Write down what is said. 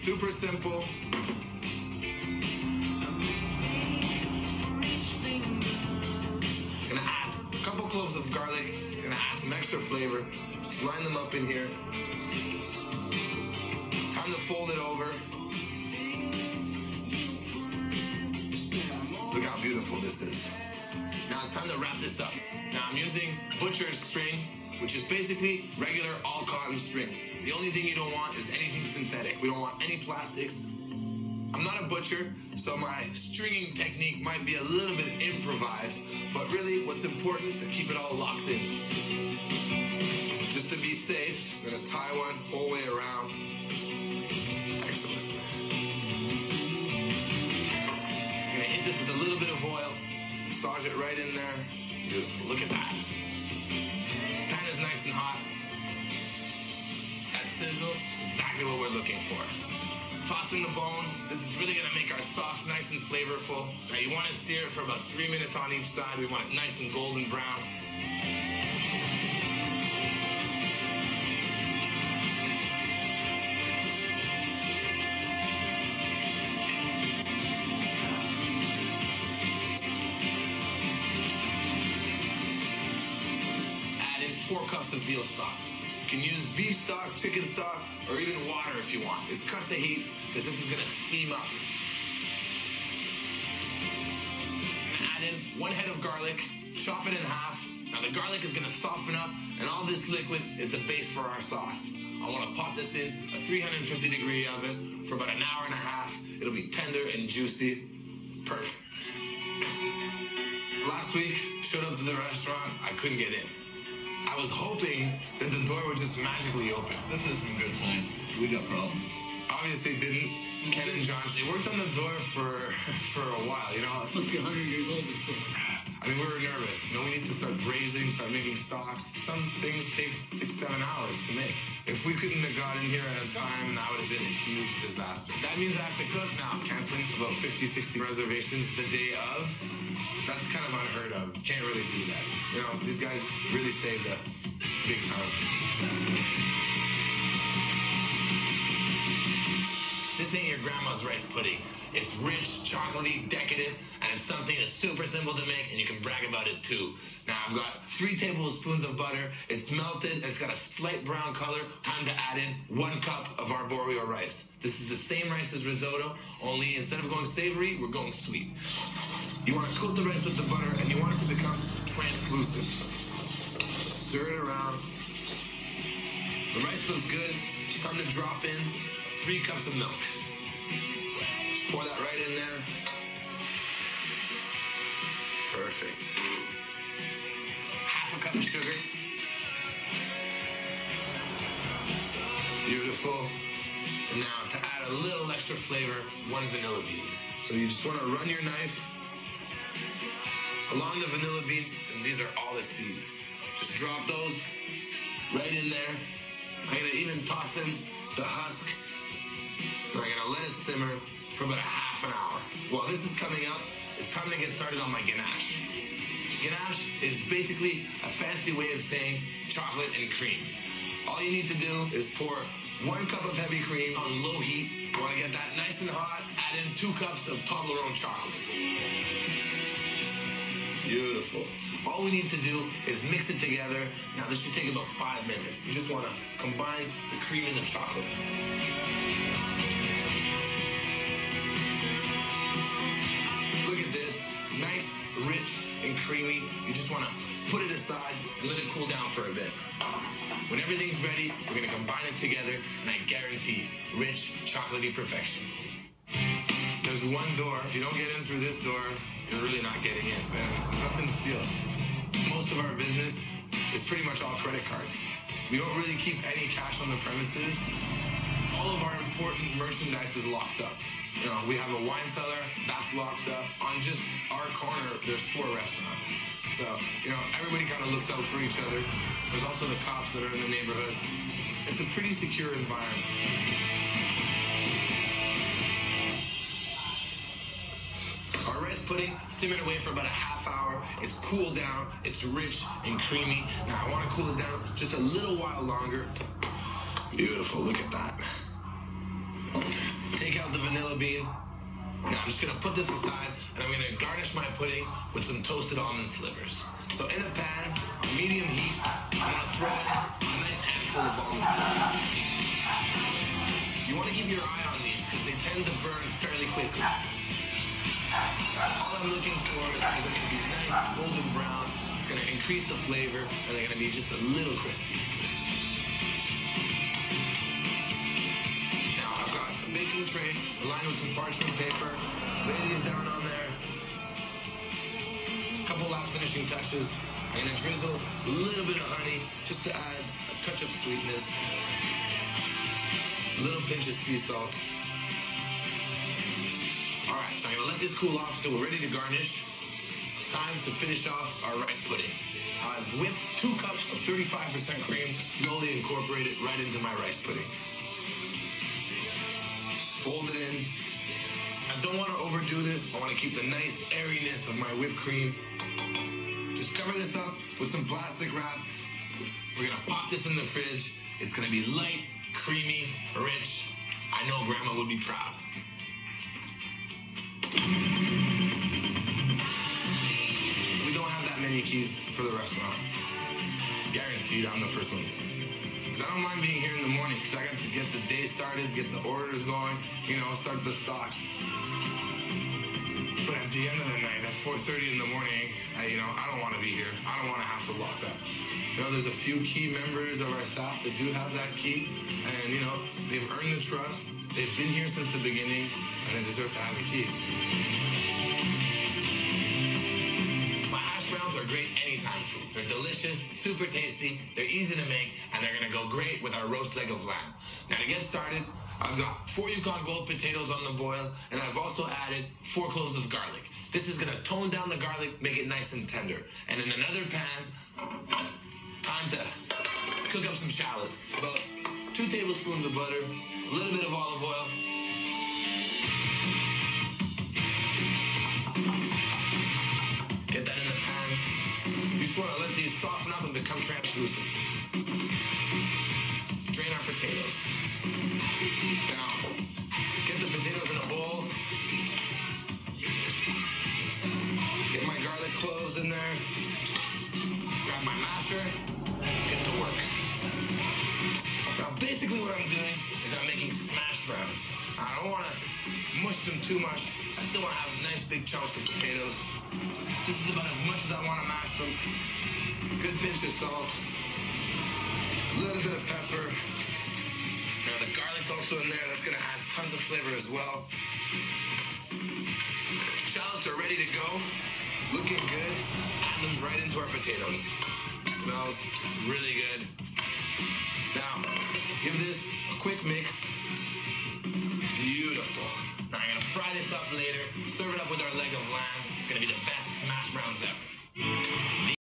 Super simple. Gonna add a couple cloves of garlic. It's gonna add some extra flavor. Just line them up in here. Time to fold it over. Look how beautiful this is. Now it's time to wrap this up. Now I'm using butcher's string, which is basically regular all cotton string. The only thing you don't want is anything synthetic. We don't want any plastics. I'm not a butcher, so my stringing technique might be a little bit improvised, but really what's important is to keep it all locked in. Just to be safe, I'm gonna tie one whole way around. Excellent. I'm gonna hit this with a little bit of oil, massage it right in there. Beautiful, look at that. Pan is nice and hot. That sizzle is exactly what we're looking for. Tossing the bones. This is really gonna make our sauce nice and flavorful. Now you wanna sear it for about 3 minutes on each side. We want it nice and golden brown. Add in 4 cups of veal stock. You can use beef stock, chicken stock, or even water if you want. It's cut the heat because this is gonna steam up. I'm gonna add in 1 head of garlic, chop it in half. Now the garlic is gonna soften up, and all this liquid is the base for our sauce. I wanna pop this in a 350-degree oven for about 1.5 hours. It'll be tender and juicy. Perfect. Last week, showed up to the restaurant, I couldn't get in. I was hoping that the door would just magically open. This isn't a good sign. We got problems. Obviously it didn't. Ken and John, they worked on the door for a while, you know. Must be 100 years old, this door. I mean, we were nervous. You know, we need to start braising, start making stocks. Some things take 6-7 hours to make. If we couldn't have got in here at a time, that would have been a huge disaster. That means I have to cook now. Canceling about 50-60 reservations the day of. That's kind of unheard of. You can't really do that. You know, these guys really saved us big time. This ain't your grandma's rice pudding. It's rich, chocolatey, decadent, and it's something that's super simple to make, and you can brag about it too. Now, I've got 3 tablespoons of butter. It's melted, and it's got a slight brown color. Time to add in 1 cup of arborio rice. This is the same rice as risotto, only instead of going savory, we're going sweet. You want to coat the rice with the butter, and you want it to become translucent. Stir it around. The rice feels good. It's time to drop in 3 cups of milk. Just pour that right in there. Perfect. Half a cup of sugar. Beautiful. And now to add a little extra flavor, 1 vanilla bean. So you just want to run your knife along the vanilla bean, and these are all the seeds. Just drop those right in there. I'm gonna even toss in the husk. And I'm gonna let it simmer for about 1/2 hour. While this is coming up, it's time to get started on my ganache. Ganache is basically a fancy way of saying chocolate and cream. All you need to do is pour 1 cup of heavy cream on low heat. You wanna get that nice and hot. Add in 2 cups of Toblerone chocolate. Beautiful. All we need to do is mix it together. Now this should take about 5 minutes. You just want to combine the cream and the chocolate. Look at this. Nice, rich, and creamy. You just want to put it aside and let it cool down for a bit. When everything's ready, we're going to combine it together, and I guarantee rich, chocolatey perfection. There's 1 door. If you don't get in through this door, you're really not getting in, man. There's nothing to steal. Most of our business is pretty much all credit cards. We don't really keep any cash on the premises. All of our important merchandise is locked up. You know, we have a wine cellar, that's locked up. On just our corner, there's 4 restaurants. So, you know, everybody kind of looks out for each other. There's also the cops that are in the neighborhood. It's a pretty secure environment. Our rice pudding simmered away for about 1/2 hour. It's cooled down, it's rich and creamy. Now I want to cool it down just a little while longer. Beautiful, look at that. fava bean. Now I'm just gonna put this aside and I'm gonna garnish my pudding with some toasted almond slivers. So in a pan, medium heat, I'm gonna throw in a nice handful of almond slivers. You wanna keep your eye on these because they tend to burn fairly quickly. All I'm looking for is for them to be nice golden brown. It's gonna increase the flavor and they're gonna be just a little crispy. Baking tray lined with some parchment paper. Lay these down on there. A couple last finishing touches. I'm gonna drizzle a little bit of honey just to add a touch of sweetness. A little pinch of sea salt. All right, so I'm gonna let this cool off until we're ready to garnish. It's time to finish off our rice pudding. I've whipped 2 cups of 35% cream, slowly incorporate it right into my rice pudding. Fold it in. I don't want to overdo this. I want to keep the nice airiness of my whipped cream. Just cover this up with some plastic wrap. We're going to pop this in the fridge. It's going to be light, creamy, rich. I know Grandma would be proud. We don't have that many keys for the restaurant. Guaranteed I'm the first one. I don't mind being here in the morning because I got to get the day started, get the orders going, you know, start the stocks. But at the end of the night, at 4:30 in the morning, I don't want to be here. I don't want to have to lock up. You know, there's a few key members of our staff that do have that key, and, you know, they've earned the trust. They've been here since the beginning, and they deserve to have a key. Browns are great anytime food. They're delicious, super tasty, they're easy to make, and they're gonna go great with our roast leg of lamb. Now to get started, I've got 4 Yukon Gold potatoes on the boil, and I've also added 4 cloves of garlic. This is gonna tone down the garlic, make it nice and tender. And in another pan, time to cook up some shallots. About 2 tablespoons of butter, a little bit of olive oil, get that in the pan. You just want to let these soften up and become translucent. Drain our potatoes. Now, get the potatoes in a bowl. Get my garlic cloves in there. Grab my masher. Let's get to work. Now, basically what I'm doing is I'm making smash browns. I don't want to mush them too much. I still want to have nice big chunks of potatoes. This is about as much as I want to mash them. Good pinch of salt. A little bit of pepper. Now the garlic's also in there. That's going to add tons of flavor as well. Shallots are ready to go. Looking good. Add them right into our potatoes. Smells really good. Now, give this a quick mix.